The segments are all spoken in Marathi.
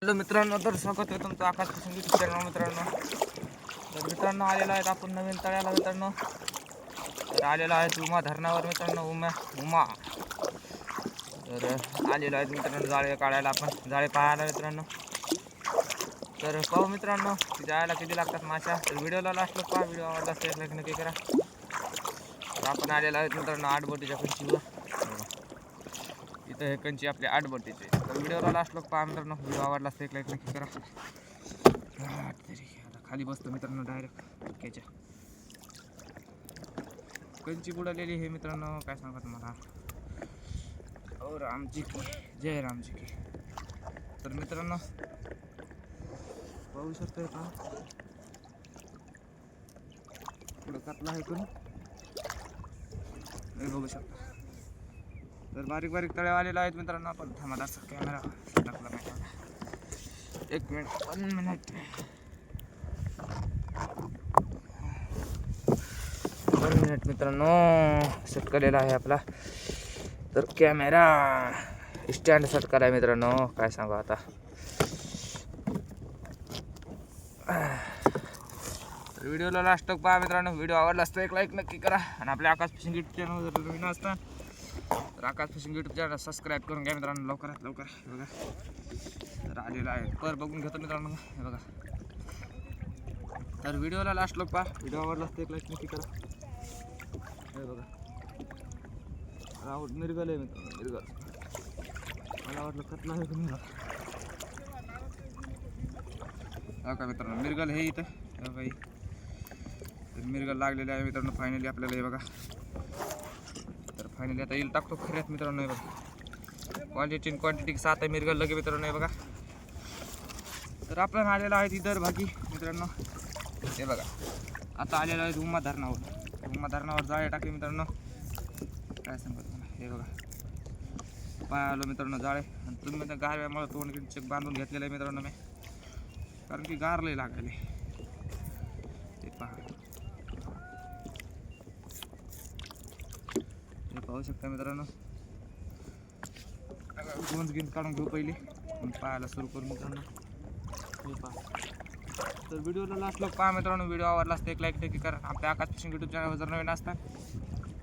हॅलो मित्रांनो, तर स्वागत आहे तुमचं आकाश संगीत चॅनल मित्रांनो. तर मित्रांनो आलेलो आहेत आपण नवीन तळ्याला मित्रांनो. तर आलेलो आहे उमा धरणावर मित्रांनो. उमा तर आलेलो आहेत मित्रांनो जाळे काढायला, आपण जाळे पाहायला मित्रांनो. तर पाहू मित्रांनो जायला किती लागतात माशा. तर व्हिडिओला लास्ट पहा, व्हिडिओ आवडला असेल लाईक नक्की करा. तर आपण आलेलो आहेत मित्रांनो आठबोटीच्या कंचीवर. इथं हे कंची आपल्या आठबोटीचे. तर व्हिडिओला लास्ट लोक पहा मित्रांनो, व्हिडिओ आवडला असेल लाईक नक्की करा. तरी आता खाली बसतो मित्रांनो डायरेक्ट धक्क्याच्या. कंची बुडालेली हे मित्रांनो, काय सांगा तुम्हाला. ओ रामजी की जय, रामजी की. तर मित्रांनो पाहू शकता का पुढं कतला आहे कोणी हे बघू शकता. तर बारीक बारीक तळे आलेले आहेत मित्रांनो. आपण थांबा असा कॅमेरा टाकला नाही. एक मिनिट, 1 मिनिट. 1 मिनिट मित्रांनो, सेट केलेला आहे आपला. तर कॅमेरा स्टँड सेट कराय मित्रांनो, काय सांगू आता. तर व्हिडिओला लास्ट पहा मित्रांनो, व्हिडिओ आवडला असता एक लाईक नक्की करा. आणि आपल्या आकाश फिशिंग यूट्यूब चॅनल जर नवीन असता तर आकाश फिशिंग यूट्यूब चॅनल सबस्क्राईब करून घ्या मित्रांनो लवकरात लवकर. हे बघा तर आलेला आहे, पर बघून घेतो मित्रांनो. हे बघा. तर व्हिडिओला लास्ट पहा, व्हिडिओ आवडला असता एक लाईक नक्की करा. हे बघा राऊंड मिरगल आहे मित्रांनो, मिरगल. मला वाटलं कतला आहे तुम्ही. का मित्रांनो मिरगल हे इथं बाई. तर मिरगल लागलेले आहे मित्रांनो फायनली आपल्याला. हे बघा तर फायनली आता येईल टाकतो खऱ्यात मित्रांनो. हे बघा क्वालिटी क्वांटिटी साथ आहे मिरगल लगे मित्रांनो. हे बघा तर आपण आलेला आहे इतर भागी मित्रांनो. हे बघा आता आलेला आहे उमा धरणावर. उमा धरणावर जाळे टाकले मित्रांनो, काय सांगतो तुम्हाला. हे बघा पाय आलो मित्रांनो जाळे. आणि तुम्ही त्या गारव्यामुळे तोंड चेक बांधून घेतलेलं आहे मित्रांनो मी, कारण की गार लय लागले. ते पहा, हे पाहू शकता मित्रांनो. गोंज गिंज काढून घेऊ पहिले, पाहायला सुरू करू मित्रांनो. हे पहा. तर व्हिडिओला लास्ट लोक पहा मित्रांनो, व्हिडिओ आवडला असता एक लाईक नक्की करा. आपल्या आकाश फिशिंग यूट्यूब चॅनलवर जर नवीन असतात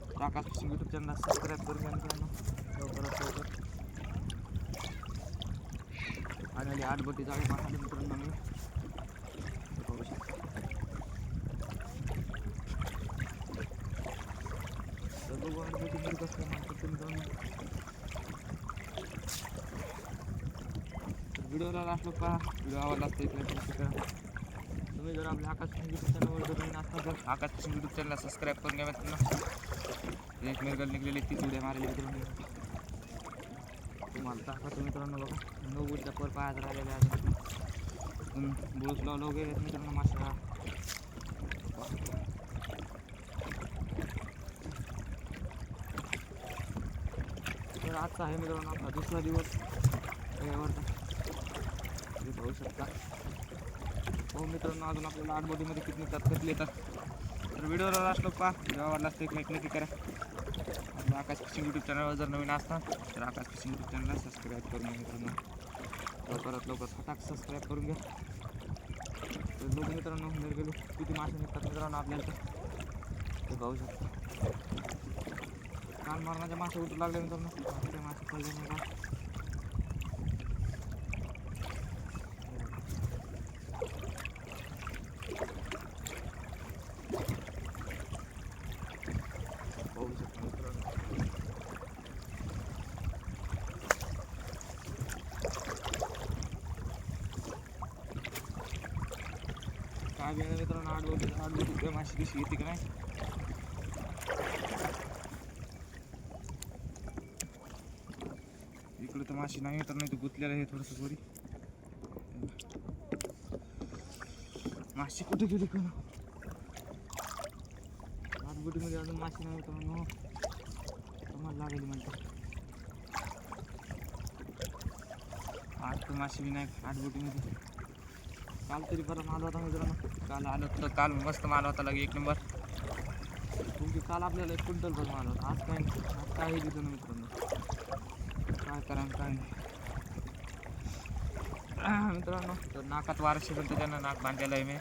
तर आकाश फिशिंग यूट्यूब चॅनलला सबस्क्राईब करून घ्या मित्रांनो लवकरात लवकर. आणि 8 बोटी जाळे पाहायला मित्रांनो मी. पाहू शकता. तर बघू 8 बोटी मध्ये कसं मागतं मित्रांनो. व्हिडिओला लास्ट लोक पहा, व्हिडिओ आवडला असता एक लाईक नक्की करा. तुम्ही जर आपल्या आकाश फिशिंग यूट्यूब चॅनलवर जर नवीन असता तर आकाश फिशिंग यूट्यूब चॅनलला सबस्क्राईब करून घ्या मित्रांनो. एक मिरगल निघलेली ती उड्या मारलेली मित्रांनो. तुम्हाला दाखवतो मित्रांनो. बघा 9 बोटीच्या पर पायात राहिलेले आहेत. बुळूस लावलं गेले मित्रांनो माशा. तर आजचा आहे मित्रांनो आपला दुसरा दिवस यावरचा. हे पाहू शकता. हो मित्रांनो अजून आपल्याला 8 बोटीमध्ये किती निघतात कतले येतात. तर व्हिडिओला लास्ट पहा, व्हिडिओ आवडला असता एक लाईक नक्की करा. आपल्या आकाश फिशिंग यूट्यूब चॅनलवर जर नवीन असतात तर आकाश फिशिंग यूट्यूब चॅनलला सबस्क्राईब करून घ्या मित्रांनो लवकरात लवकर. फटाक सबस्क्राईब करून घ्या. तर बघू मित्रांनो मिरगल किती मासे निघतात मित्रांनो आपल्याला. ते पाहू शकता. कान मारण्याच्या मासे उठू लागले मित्रांनो. मासे पडले नाही का. पाहू शकता मित्रांनो. काय बेळा मित्रांनो 8 बोटी माशी कशी येते का नाही. इकडे तर माशी नाही तर नाही, तर गुतलेलं आहे थोडंसं वरी. माशी कुठे गेली का. 8 बोटीमध्ये अजून माशी नाही मित्रांनो. तुम्हाला लागली म्हणते. आज तर माशी बी नाही 8 बोटीमध्ये. काल तरी बरं माल होता मित्रांनो. काल आलं तर काल मस्त माल होता लगे 1 नंबर. तुमची काल आपल्याला 1 क्विंटल भर माल होता. आज काय नाही, आज काही दिलं ना मित्रांनो. काय करा काय नाही. मित्रांनो तर नाकात वार शिकून त्याच्यानं नाक बांधलेलं आहे मी.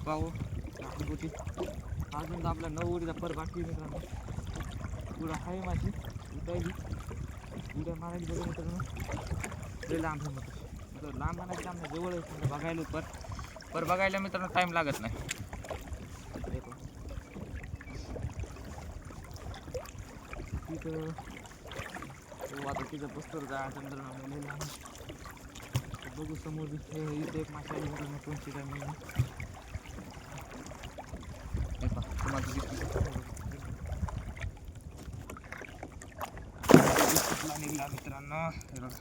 पाहू होती अजून आपल्या 9 उडीचा पर बाकी मित्रांनो. पुढं आहे माझी उठायली उड्या मारायची बघा मित्रांनो. लय लांब आहे मग लांब मारायचं काम नाही, जवळ आहे बघायला पर बघायला मित्रांनो टाईम लागत नाही. तिथं आता तिथं पुस्तक जायचं मित्रांनो लय लांब. बघू समोर इथे एक माशी आली मित्रांनो कोणची काय मी निघला मित्रांनो. हे बघा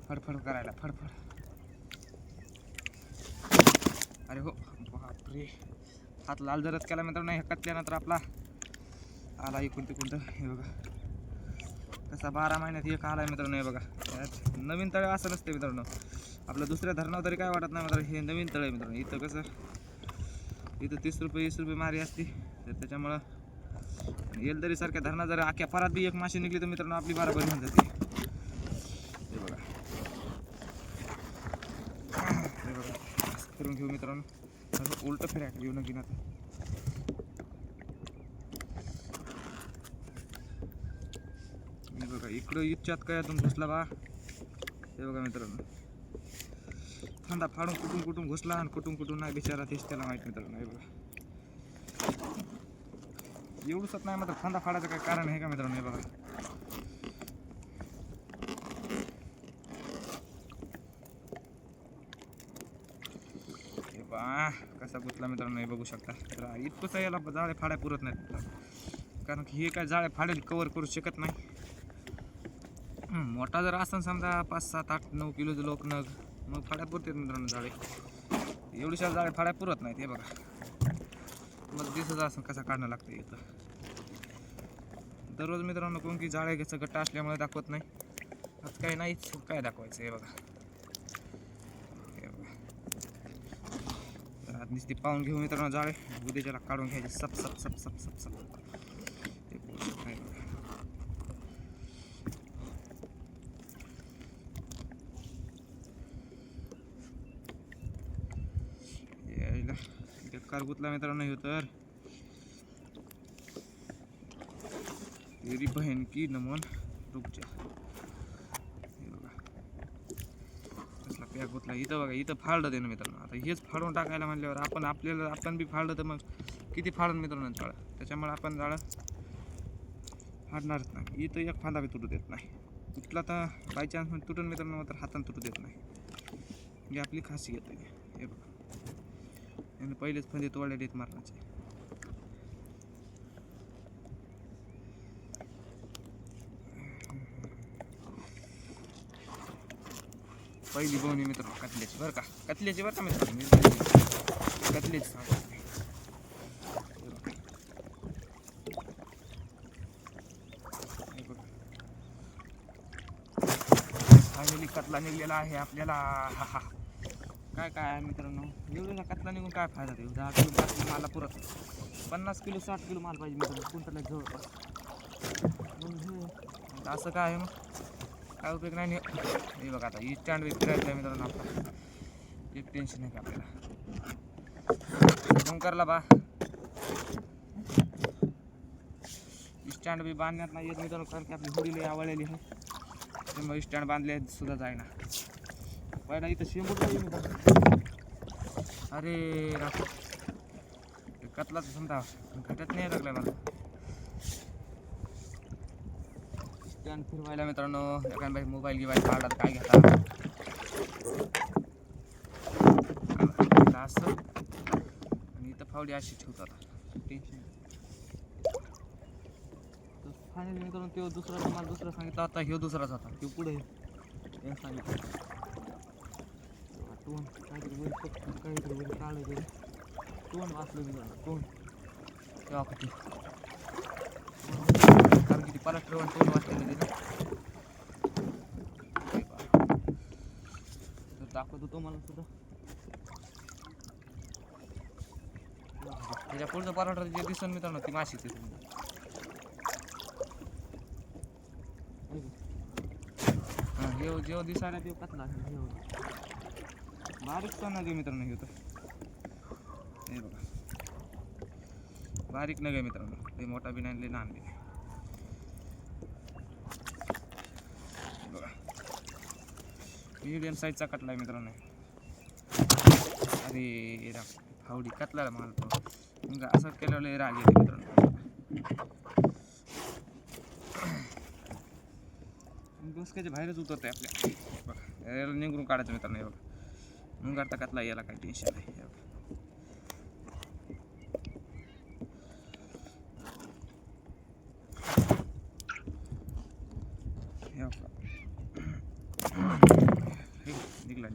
फडफड करायला फडफड. अरे हो बापरे हात लाल जरच केला मित्रांनो. हे कटल्यानंतर आपला आला इकडून तिकडून. हे बघा कसा 12 महिन्यात एक आला आहे मित्रांनो. हे बघा यात नवीन तळे असं नसते मित्रांनो. आपलं दुसऱ्या धरणावर तरी काय वाटत नाही मित्रांनो. हे नवीन तळे मित्रांनो. इथं कसं इथं 30 रुपये 20 रुपये मारी असते तर त्याच्यामुळं येलदरी सारख्या धरणा जर आख्या परात बी एक माशी निघली तर मित्रांनो आपली बराबर होऊन जाते. हे बघा हे बघा फिरून घेऊ मित्रांनो. उलट फिरायला घेऊ नक्की आता. हे बघा इकडं इच्छात काय तुम्ही घुसला बा. हे बघा मित्रांनो फांदा फाडून कुठून घुसला आणि कुठून नाही बिचारा तेच त्याला माहीत मित्रांनो. हे बघा एवढंच नाही मात्र फांदा फाडायचं काय कारण आहे का मित्रांनो. हे बघा हे बा कसा गुतला मित्रांनो. हे बघू शकता. तर इतकंच याला जाळे फाड्या पुरत नाहीत कारण की हे काय जाळे फाडेल कवर करू शकत नाही. मोठा जर असेल समजा 5 7 8 9 किलोचं लोक नग मग फाड्या पुरतात मित्रांनो जाळे. एवढीशा जाळे फाड्या पुरत नाहीत. हे बघा मग दिसत असं कसा काढणं लागतं इथं. दररोज मित्रांनो कोण की जाळे घ्यायचं गट्टा असल्यामुळे दाखवत नाही. आज काही नाहीच काय दाखवायचं. हे बघा हे बघा तर आज नुसती पाहून घेऊ मित्रांनो जाळे. उद्याच्याला काढून घ्यायचे सप सप सप सप सप सप. कारगुतला मित्रांनो हे तर तेरी बहन की नमन रुक जा. हे बघा कसला पॅक गुतला इथं. बघा इथं फाळलं ते ना मित्रांनो. आता हेच फाडून टाकायला म्हणल्यावर आपण बी फाडलं तर मग किती फाडून मित्रांनो जाळं. त्याच्यामुळे आपण जाळं फाडणारच नाही. इथं एक फांदा बी तुटू देत नाही. तुटला तर बाय चान्स मध्ये तुटून मित्रांनो तर हातानं तुटू देत नाही. ही आपली खासियत आहे. हे बघा पहिलेच फंदे तोडले देत मारण्याचे. पहिली बोनी मित्रांनो कतल्याची बरं का. कतल्याची बरं का मित्रांनो. कतल्याची सांगतो. फायनली कतला निघलेला आहे आपल्याला. हा हा काय आहे मित्रांनो. एवढा कतला निघून काय फायदा. ते 10 किलो 5 किलो माला पुरत 50 किलो 60 किलो माल पाहिजे मित्रांनो कुंटला जवळपास. असं काय आहे मग काय उपयोग नाही. हे बघा आता ही स्टँड बी फिरायचं आहे मित्रांनो आपला. एक टेन्शन आहे का आपल्याला ओंकारला बा. स्टँड बी बांधण्यात नाही येत मित्रांनो कारण की आपली होडी लई आवडलेली आहे त्यामुळे स्टँड बांधले सुद्धा जाईना. पहिला इथं शेंबूट मित्रांनो. अरे रात्र कतलाच समजा घटत नाही लागला मला. स्टँड फिरवायला मित्रांनो एखाद बाई मोबाईल गिवाईल काढला तर काय घेता असं आणि इथं फावडी अशी ठेवतात टेन्शन. तर फायनली मित्रांनो तो दुसरा तुम्हाला दुसरा सांगितलं आता ह्यो दुसराच होता. तो पुढे सांगितलं तोंड काहीतरी वर काढलं तोंड वाचलं मित्रांनो. तोंड तेव्हा किती कारण किती पलाष्ट्र तोंड वाचलेलं ते ना. दाखवतो तुम्हाला सुद्धा. त्याच्या पुढचं पराठा जे दिसून मित्रांनो ती माशी तिथून. हां जेव जेव दिसायला ते कतला जेव बारीक पण नगे मित्रांनो घेतो हे बघा बारीक नगे मित्रांनो ते मोठा बी नाही लहान बी नाही बघा मीडियम साईजचा कटला आहे मित्रांनो अरे फावडी कतला माल मग असं केल्यावर राग येते मित्रांनो डोसक्याच्या बाहेरच उतरते आपल्या बघा याला निघून काढायचं मित्रांनो हे बघा निघून काढता कतला याला काही टेन्शन नाही निघला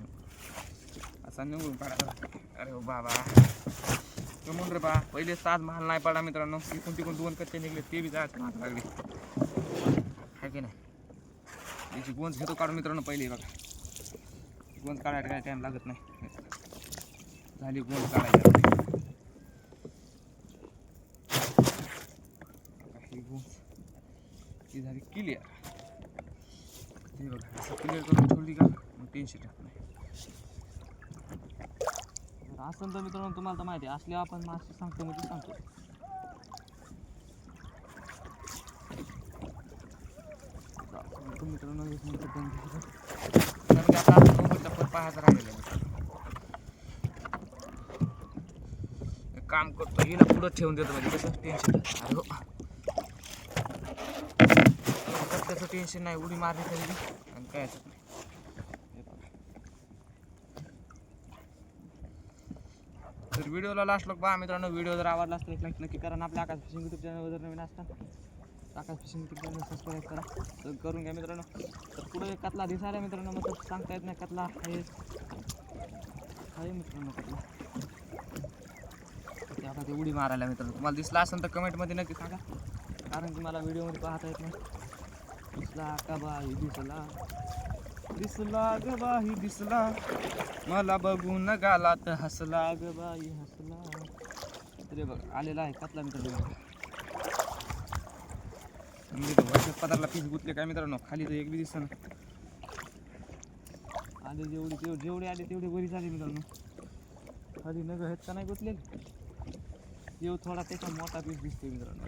असा निघून काढायचा अरे बाबा म्हणून रे बा पहिले ताज महाल नाही पडा मित्रांनो इकडून तिकडून 2 कच्चे निघले ते बी जायचं माग लागली आहे की नाही याची गोंज घेतो काढून मित्रांनो पहिले बघा गोंज काढायला काय टाइम लागत नाही झाली गोंज काढायची ही गोंज ही झाली क्लिअर हे बघा असं क्लिअर करून ठेवली का मग टेन्शन राहत नाही असं तर मित्रांनो तुम्हाला तर माहिती आहे असले आपण मासे सांगतो म्हणजे सांगतो मित्रांनो एक मिनिट कारण की आता नंबरचा पण पाहायचा राहिलेला आहे काम करतो हिला पुढं ठेवून देतो म्हणजे कसं टेन्शन अरे हो त्याचं टेन्शन नाही उडी मारली तरी आणि काय असत नाही तर व्हिडिओला लास्ट लोक पहा मित्रांनो व्हिडिओ जर आवडला असतो एक लाईक नक्की करा आणि आपल्या आकाश फिशिंग यूट्यूब चॅनलवर जर नवीन असतात आकाश फिशिंग यूट्यूब चॅनल सबस्क्राईब करा तर करून घ्या मित्रांनो तर पुढे कतला दिसायला मित्रांनो मग सांगता येत नाही कतला आहे मित्रांनो कतला ते आता ते उडी मारायला मित्रांनो तुम्हाला दिसला असेल तर कमेंटमध्ये नक्की सांगा कारण की मला व्हिडिओमध्ये पाहता येत नाही दिसला का बाई दिसला दिसला ग बाई दिसला मला बघून गालात हसला ग बाई हसला तरी बघ आलेला आहे कतला मित्रांनो पदार्ला पीस गुतले काय मित्रांनो खाली तर एक बी दिसत ना आले जेवढे आले तेवढे बरी झाले मित्रांनो खाली नग आहेत का नाही गुतले येऊ थोडा त्याचा मोठा पीस दिसतोय मित्रांनो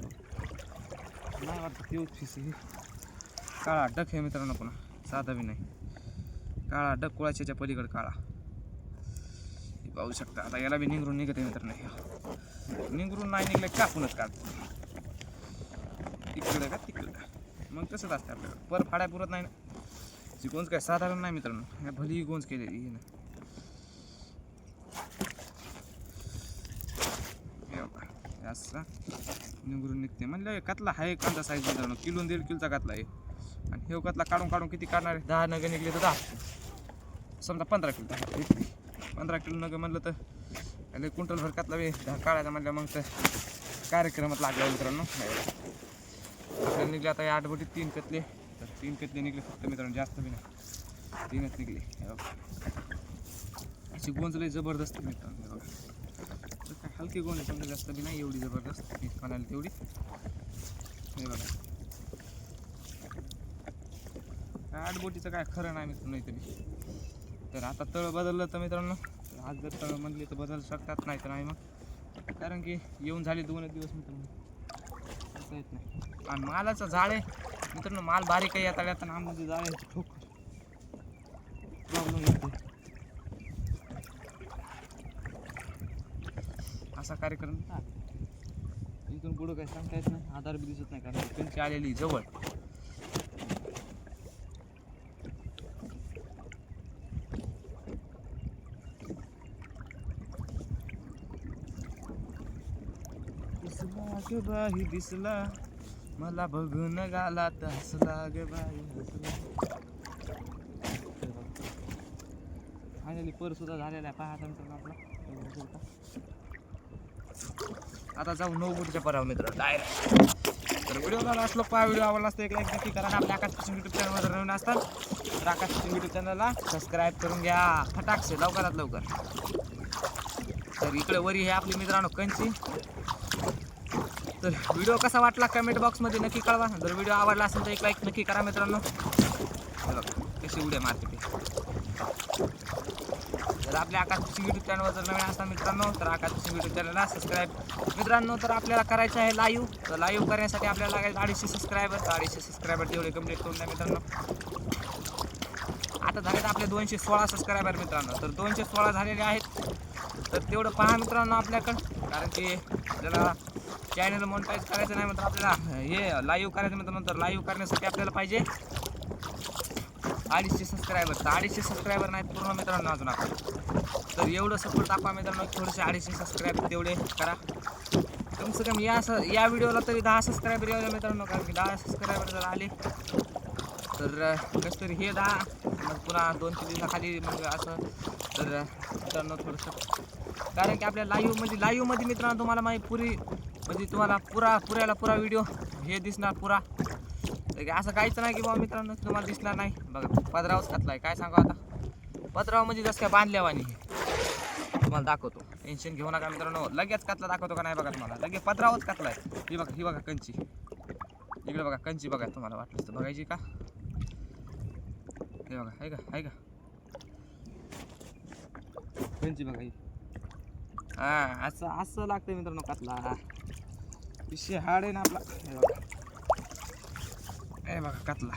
नाही वाटतं तेवढ पीस काळा डक आहे मित्रांनो पुन्हा साधा बी नाही काळा डक कुळाच्या पलीकडे काळा पाहू शकता आता याला बी निंगरून निघत आहे मित्रांनो निंगरून नाही निघलं कापूनच काढतो तिकडे का तिकडे मग तसंच असतं आपल्याला पर फाड्या पुरत नाही ना ती गोंज काय साधारण नाही मित्रांनो ह्या भली गोंज केलेली ही ना असा निंगरून निघते म्हणलं कतला आहे कांदा साईज मित्रांनो 1.5 किलोचा कतला आहे आणि हे कतला काढून किती काढणार आहे 10 नग निघले तर 10 समजा 15 किलो 15 किलो नग म्हणलं तर लय क्विंटल भर कतला बी काढायचा म्हणलं मग तर कार्यक्रमात लागला मित्रांनो आपल्याला निघले आता या 8 बोटी 3 कतले तर 3 कतले निघले फक्त मित्रांनो जास्त बी नाही 3च निघले अशी गोंज लय जबरदस्त मित्रांनो बघा काय हलकी गोंज आहे समजा जास्त बी नाही एवढी जबरदस्त म्हणाली तेवढी हे बघा 8 बोटीचं काय खरं नाही मित्रांनो इथे तर आता तळ बदललं तर मित्रांनो आज जर तळ म्हणले तर बदलू शकतात नाही तर नाही मग कारण की येऊन झाले 2 दिवस मित्रांनो येत नाही आणि मालाचं जाळ आहे मित्रांनो माल बारीक आहे आता येताना आममध्ये जाळ आहे ठोक प्रॉब्लेम येते असा कार्यक्रम इथून पुढं काही सांगता येत नाही आधार बी दिसत नाही कारण त्यांची आलेली जवळ ग बाई दिसला मला बघून गालात हसला ग बाई हसला फायनली पर सुद्धा झालेला आहे पाहा नंतर आपला आता जाऊ 9 बोटीच्या परावर मित्र डायरेक्ट तर व्हिडिओला लास्ट लोक पहा व्हिडिओ आवडला असतो एक लाईक नक्की करा आणि आपल्या आकाश फिशिंग यूट्यूब चॅनलवर नवीन असतात तर आकाश फिशिंग यूट्यूब चॅनलला सबस्क्राईब करून घ्या फटाकसे लवकरात लवकर तर इकडे वरी हे आपली मित्रांनो कंची तर व्हिडिओ कसा वाटला कमेंट बॉक्समध्ये नक्की कळवा जर व्हिडिओ आवडला असेल तर एक लाईक नक्की करा मित्रांनो कशी उड्या मारते ते. जर आपल्या आकाश फिशिंग यूट्यूब चॅनलवर जर नवीन असता मित्रांनो तर आकाश फिशिंग यूट्यूब चॅनलला सबस्क्राईब मित्रांनो. तर आपल्याला करायचं आहे लाईव्ह. तर लाईव्ह करण्यासाठी आपल्याला लागेल 250 सबस्क्रायबर. 250 सबस्क्रायबर तेवढे कंप्लीट करून द्या मित्रांनो. आता झालेत आपले 216 सबस्क्रायबर मित्रांनो. तर 216 झालेले आहेत. तर तेवढं पहा मित्रांनो आपल्याकडं, कारण की आपल्याला चॅनल मोनेटाईज करायचं नाही म्हणतात, आपल्याला हे लाईव्ह करायचं मित्रांनो. तर लाईव्ह करण्यासाठी आपल्याला पाहिजे 250 सबस्क्रायबर. तर 250 सबस्क्रायबर नाहीत पूर्ण मित्रांनो अजून आपण. तर एवढं सपोर्ट दाखवा मित्रांनो. थोडेसे 250 सबस्क्रायबर तेवढे करा. कम से कम या व्हिडिओला तरी 10 सबस्क्रायबर यायला मित्रांनो. कारण की 10 सबस्क्रायबर जर आले तर कसं तरी हे 10 मग पुन्हा 2-3 दिवसाखाली मग असं. तर मित्रांनो थोडंसं, कारण की आपल्या लाईव्हमध्ये मित्रांनो तुम्हाला माहिती पुरी म्हणजे तुम्हाला पुरा व्हिडिओ हे दिसणार पुरा. तर असं काहीच नाही की बाबा मित्रांनो तुम्हाला दिसणार नाही. बघा पदरावच घातला आहे, काय सांगू आता. पदराव म्हणजे जसं काय बांधल्यावानी तुम्हाला दाखवतो. टेन्शन घेऊ नका मित्रांनो. लगेच कातला दाखवतो का नाही बघा तुम्हाला. लगेच पदरावच कातला आहे. ही बघा कंची. इकडे बघा कंची बघा, तुम्हाला वाटलं तर बघायची का. हे बघा आहे का कंची बघा ही. हा असं लागतं मित्रांनो कातला. विषय हार्ड आहे ना आपला. हे बघा कातला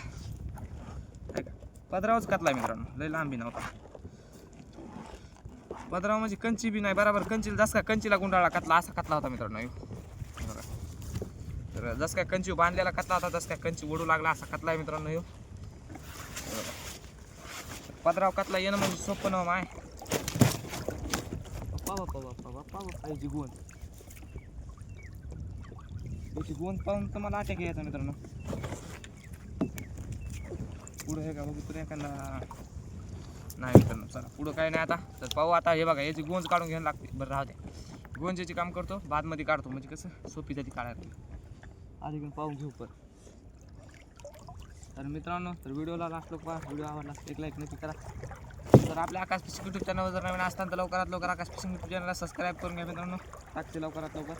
पदरावच कातला मित्रांनो. लय लांबी नव्हता पदराव, म्हणजे कंची बी नाही बरोबर. कंचीला जस काय कंचीला गुंडाळा कातला असा कातला होता मित्रांनो. हे बघा, तर जस काय कंची बांधलेला कातला होता तस काय कंची ओढू लागला असा कातला आहे मित्रांनो. ह्यो पदराव कातला येणं म्हणजे सोपं नव्ह माय. याची गोंद पाहून तर मला अटॅक यायचा मित्रांनो. पुढं हे का बघू तर एखादा नाही मित्रांनो. चला पुढं काय नाही आता. तर पाहू आता. हे बघा याची गोंज काढून घ्यायला लागते. बरं राहू द्या, गोंजाची काम करतो बादमध्ये काढतो, म्हणजे कसं सोपी जाती काढायला. आधी पण पाहून घेऊ पण. तर मित्रांनो तर व्हिडिओला लास्ट लोक पहा. व्हिडिओ आवडला एक लाईक नक्की करा. तर आपल्या आकाश फिशिंग यूट्यूब चॅनलवर जर नवीन असताना तर लवकरात लवकर आकाश फिशिंग यूट्यूब चॅनलला सबस्क्राईब करून घ्या मित्रांनो. टाकते लवकरात लवकर.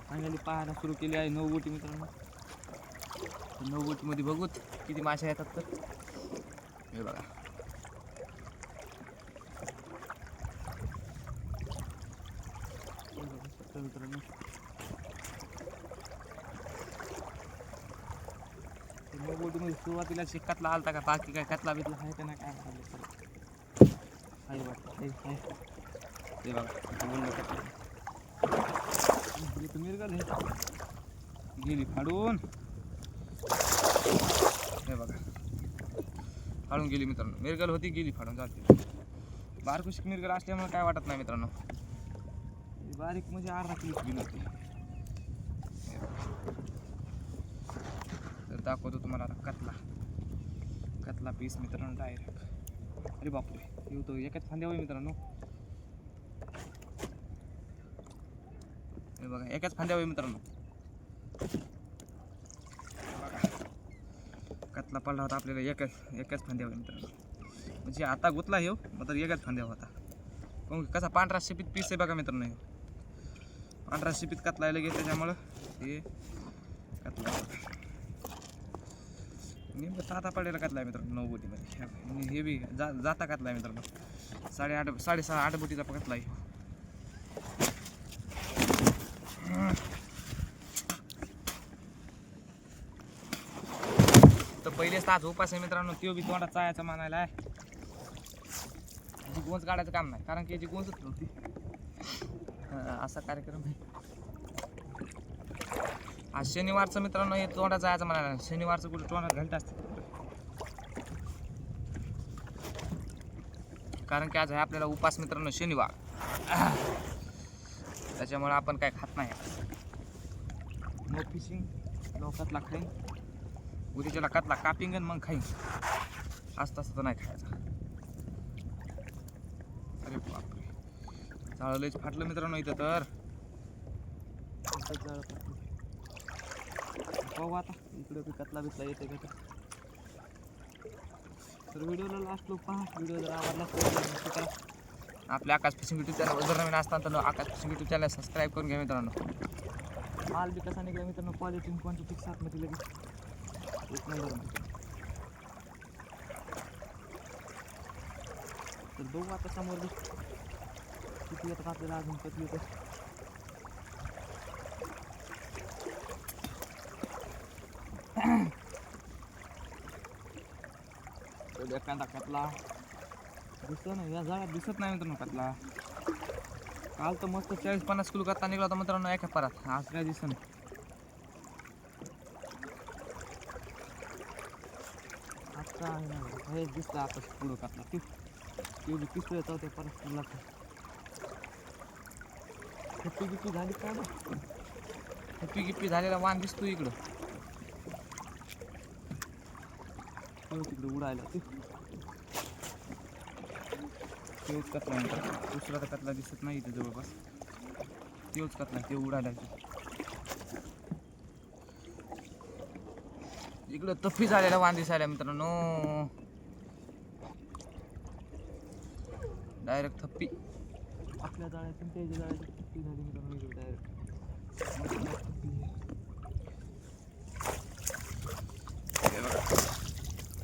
फायनली पाहायला सुरू केली आहे 9 बोटी मित्रांनो. 9 बोटीमध्ये बघूत किती मासे येतात. तर हे बघा मित्रांनो. 9 बोटीमध्ये सुरुवातीला शिक्कातला आलता का, बाकी काय कतला बितला आहे का नाही काय आहे वाटतं. हे बघा मिरगल गेली फाडून. हे बघा फाडून गेली मित्रांनो. मिरगल होती गेली फाडून जाते. बारकुशिक मिरगल असल्यामुळे काय वाटत नाही मित्रांनो. बारीक म्हणजे अर्धा किलो गेली होती. तर दाखवतो तुम्हाला आता कतला पीस मित्रांनो डायरेक्ट. अरे बापरे, येऊ तो एकाच फांद्यावर मित्रांनो. हे बघा एकाच फांद्यावर मित्रांनो. कतला पडला होता आपल्याला एकाच फांद्यावर मित्रांनो. म्हणजे आता गुतला हे मग तर एकाच फांद्यावर होता. मग कसा पांढरा शिपीत पीस आहे बघा मित्रांनो. हे पांढरा शिपीत कतला लगेच, त्याच्यामुळं हे कतला नेमकं साता पडलेला कतला आहे मित्रांनो 9 बोटीमध्ये. हे बी जाता कतला आहे मित्रांनो. 6.5 बोटीचा कतला आहे. तर पहिलेच तास उपास आहे मित्रांनो. तो बी तोंडात चायाचा मानायला आहे. याची गोंज काढायचं काम नाही, कारण की याची गोंजच नव्हती. असा कार्यक्रम आहे आज शनिवारचं मित्रांनो. हे तोंडात जायचं म्हणायला शनिवारचं कुठे तोंडात घंटा असते, कारण की आज आहे आपल्याला उपास मित्रांनो शनिवार. त्याच्यामुळे आपण काय खात नाही. नो फिशिंग, नो कतला खाईन. उद्याच्याला कतला कापिंग मग खाईन. असं तसं तर नाही खायचा. अरे बापरे, जाळं लयच फाटलं मित्रांनो इथं. तर पाहू आता इकडे बी कतला बितला येते का. तर व्हिडिओला लास्ट लोक पहा. व्हिडिओ जर आवडला तर करा. आपल्या आकाश फिशिंग यूट्यूब चॅनल जर नवीन असताना तर आकाश फिशिंग यूट्यूब चॅनल सबस्क्राईब करून घ्या मित्रांनो. माल बी कसा निघाला मित्रांनो, क्वालिटी क्वांटिटी साथ मध्ये लगेच. एक नंबर मध्ये. तर बघू आता समोर किती येतात आपल्याला अजून कधी येतं. एखादा कतला दिसत नाही या जाळ्यात, दिसत नाही मित्रांनो कतला. काल तर मस्त 40-50 किलो कतला निघाला होता मित्रांनो एका पारात. आज काय दिसत नाही. आता आहे ना हे दिसतं आता पुढं कतला तेवढी पिसळत होते परत पुढला. खप्पी गिप्पी झाली का ना, खप्पी गिप्पी झालेला वाण दिसतो इकडं. तिकडे उडायला तेवढंच कतला म्हणतात. दुसरा तर कतला दिसत नाही इथे जवळपास. तेवढंच कतला ते उडायला. इकडं तफ्फी झालेला वाण दिसायला मित्रांनो. डायरेक्ट थप्पी आपल्या जाळ्यातून त्याच्या जाळ्याची थप्पी झाली मित्रांनो. इकडे डायरेक्ट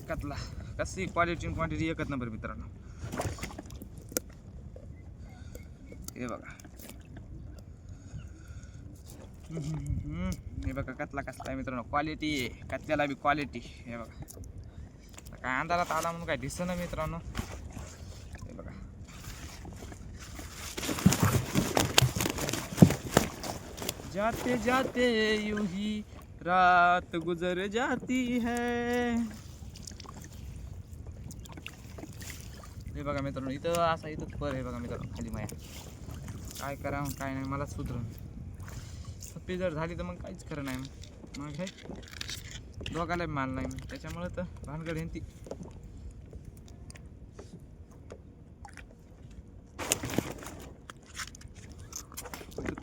कतला कशी क्वालिटी क्वांटिटी एकच नंबर मित्रांनो. हे बघा हे बघा कतला कसला आहे मित्रांनो. क्वालिटी कतल्याला बी क्वालिटी. हे बघा काय अंधारात आला म्हणून काय दिसत ना मित्रांनो. हे बघा जाते जाते यूं ही रात गुजर जाती है. हे बघा मित्रांनो इथं असा इथं पर आहे बघा मित्रांनो खाली माया. काय करा काय नाही मला सुधरून. थप्पी जर झाली तर मग काहीच खरं नाही. मग हे दोघाला माल नाही मग त्याच्यामुळे तर भानगड आहे ती.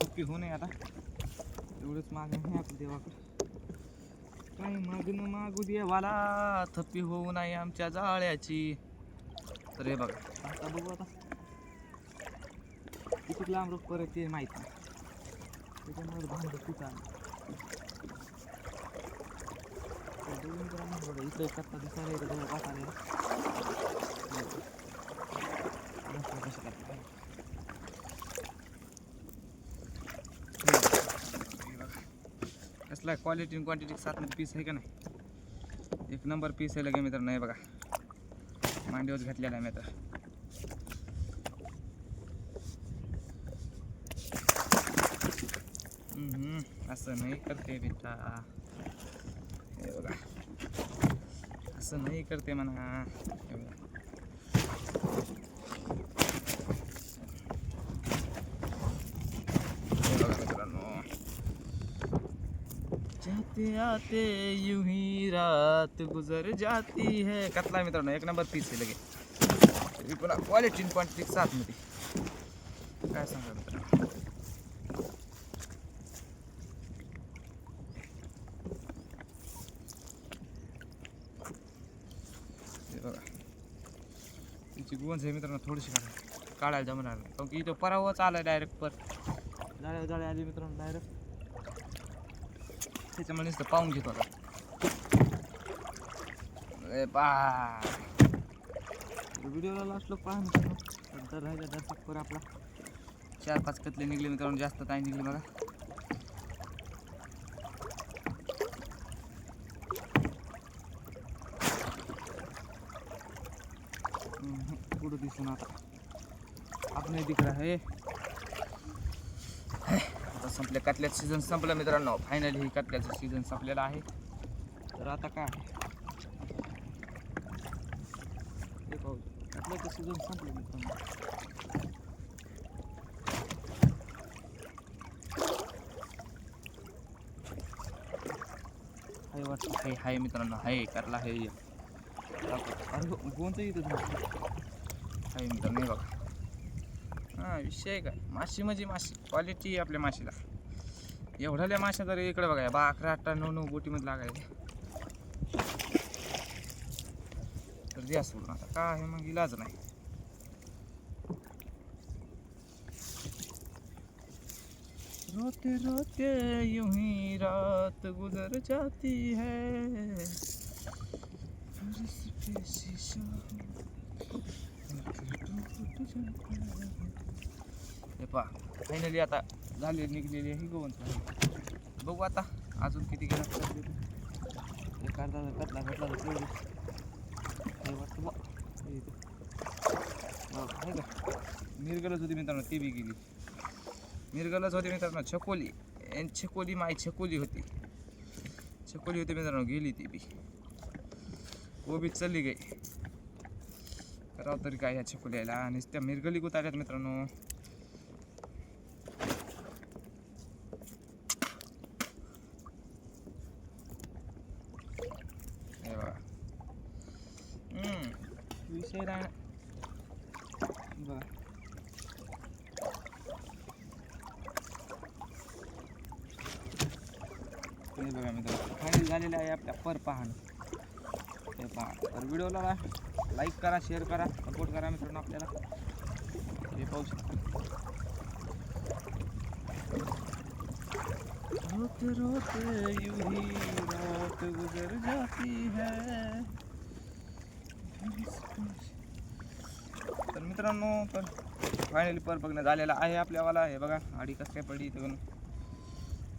थप्पी होऊ नये आता एवढंच मागणं आहे आपल्या देवाकडे. काय मागणं मागू देवाला थप्पी होऊ नये आमच्या जाळ्याची. तर हे बघा आता बघू आता किती लांब रोख परत ते माहीत नाही. त्याच्यामुळे भांडं खूप आहे. बघा इथं कत्ता दिसायला येतं जवळपास आलेला. कसला क्वालिटी क्वांटिटी 7 मध्ये पीस आहे का नाही. एक नंबर पीस आहे लगे मित्रांनो. हे बघा मांडीवर घातलेला आहे मी आता. असं नाही करते बेटा. हे बघा असं नाही करते म्हणा. हे बघा मित्रांनो जाते आते यूं ही रात गुजर जाती है. कतला मित्रांनो एक नंबर पीस आहे लगे. पुन्हा क्वालिटी क्वांटिटी 7 मध्ये. काय सांगा मित्रांनो. बघा तिची गोंज आहे मित्रांनो थोडीशी काढायला जमणार नाही कारण की इथं परावच आला डायरेक्ट. पर जाळ्या आली मित्रांनो डायरेक्ट. त्याच्यामुळे नुसतं पाहून घेतो आता. व्हिडिओला लास्ट लोक पहा मित्रांनो. तर राहिला दर्शक पर आपला 4-5 कतले निघले मित्रांनो. जास्त काय निघले बघा. पुढं दिसून आता आपण दिख रहा है. आता संपल्या कतल्याचं सीझन संपलं मित्रांनो. फायनली ही कतल्याचं सीझन संपलेलं आहे. तर आता काय हे पाहू कतल्याचं सीझन संपलं मित्रांनो. हाय वाटतं हाय हाय मित्रांनो. हाय करला आहे. अरे गोंच इथं हाय मित्रांनो. बघा हां विषय काय माशी म्हणजे माशी क्वालिटी आपल्या माशीला. एवढ्याल्या माश्या तरी इकडे बघा 11, 8, 9 बोटीमध्ये लागायचे. तर द्या सोडून आता काय आहे मग इलाज नाही. रोते रोते यूं ही रात गुजर जाती है, फिर इस पे शीशा टूट जाता है. हे पहा फायनली आता झाली निघलेली आहे गोवन. बघू आता अजून किती गेला एक अर्धा कटला भेटला तर तेवढीच हे वाटतं बा आहे का. मिरगलच होती मित्रांनो, ती बी गेली. मिरगलच होती मित्रांनो, छकोली छकोली माई छकोली होती मित्रांनो, गेली ती बी. वो बी चालली गई. करावं तरी काय ह्या छकोलीला. आणि त्या मिरगली गुताड्यात मित्रांनो. हे बघा विषय नाही बघा. हे बघा मित्रांनो, फायनल झालेलं आहे आपल्या पर पाहणं. हे पहा. तर व्हिडिओला लाईक करा, शेअर करा, सपोर्ट करा मित्रांनो आपल्याला. हे पाहू शकता. रोते रोते यूं ही रात गुजर जाती है. तर मित्रांनो, तर फायनली पर बघणं झालेला आहे आपल्यावाला. हे बघा आडी कसं काय पडली इथून,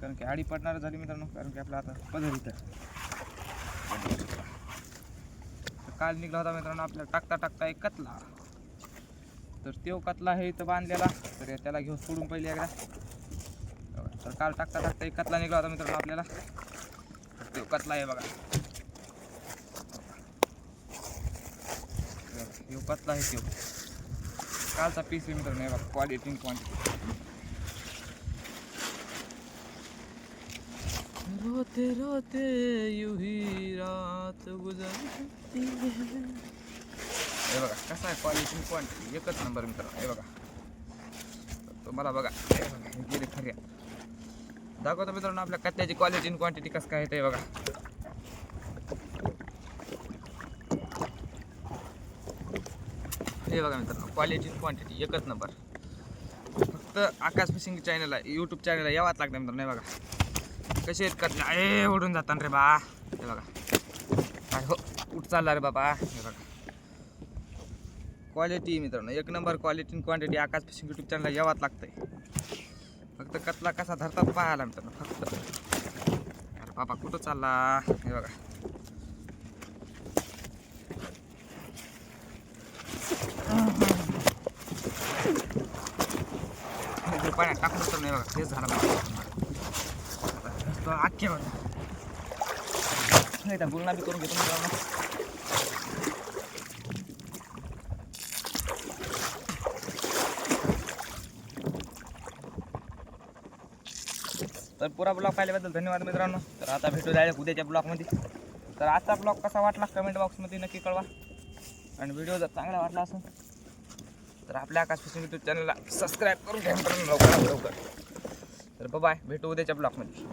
कारण की आडी पडणार झाली मित्रांनो, कारण की आपला आता पदर इथं. काल निघला होता मित्रांनो आपल्याला टाकता टाकता एक कतला. तर तो कतला आहे इथं बांधलेला. तर त्याला घेऊन सोडून पहिले एकदा. तर काल टाकता टाकता एक कतला निघला होता मित्रांनो आपल्याला. तर तो कतला आहे बघा. तो कतला आहे तो कालचा पीस आहे मित्रांनो. हे बघा क्वालिटी क्वांटिटी. रोते रोते यूं ही रात गुजर जाती है. हे बघा कसा आहे क्वालिटी क्वांटिटी, एकच नंबर मित्रांनो. हे बघा तुम्हाला बघा गेले खऱ्या दाखवतो मित्रांनो आपल्या कत्त्याची क्वालिटी आणि क्वांटिटी कसं काय आहे. बघा हे बघा मित्रांनो, क्वालिटी आणि क्वांटिटी एकच नंबर. फक्त आकाश फिशिंग चॅनल आहे, यूट्यूब चॅनलला यावाच लागतं मित्रांनो. हे बघा कसे आहेत कतले. ए उडून जातात रे बा. हे बघा काय हो उठ चालला रे बाबा. हे बघा क्वालिटी मित्रांनो एक नंबर. क्वालिटी आणि क्वांटिटी आकाश फिशिंग यूट्यूब चॅनलला यावाच लागतंय. फक्त कतला कसा धरतात पाहायला मित्रांनो फक्त. अरे बाबा कुठं चालला. हे बघा पाण्यात टाकून तर नाही बघा तेच झालं आख्यावर. एकदा गुलना बी करून घेतो मित्रांनो. तर पुरा ब्लॉग पाहिल्याबद्दल धन्यवाद मित्रांनो. तर आता भेटू डायरेक्ट उद्याच्या ब्लॉगमध्ये. तर आजचा ब्लॉग कसा वाटला कमेंट बॉक्समध्ये नक्की कळवा. आणि व्हिडिओ जर चांगला वाटला असेल तर आपल्या आकाश फिशिंग यूट्यूब चॅनलला सबस्क्राईब करून घ्या मित्रांनो लवकर. तर बाय, भेटू उद्याच्या ब्लॉगमध्ये.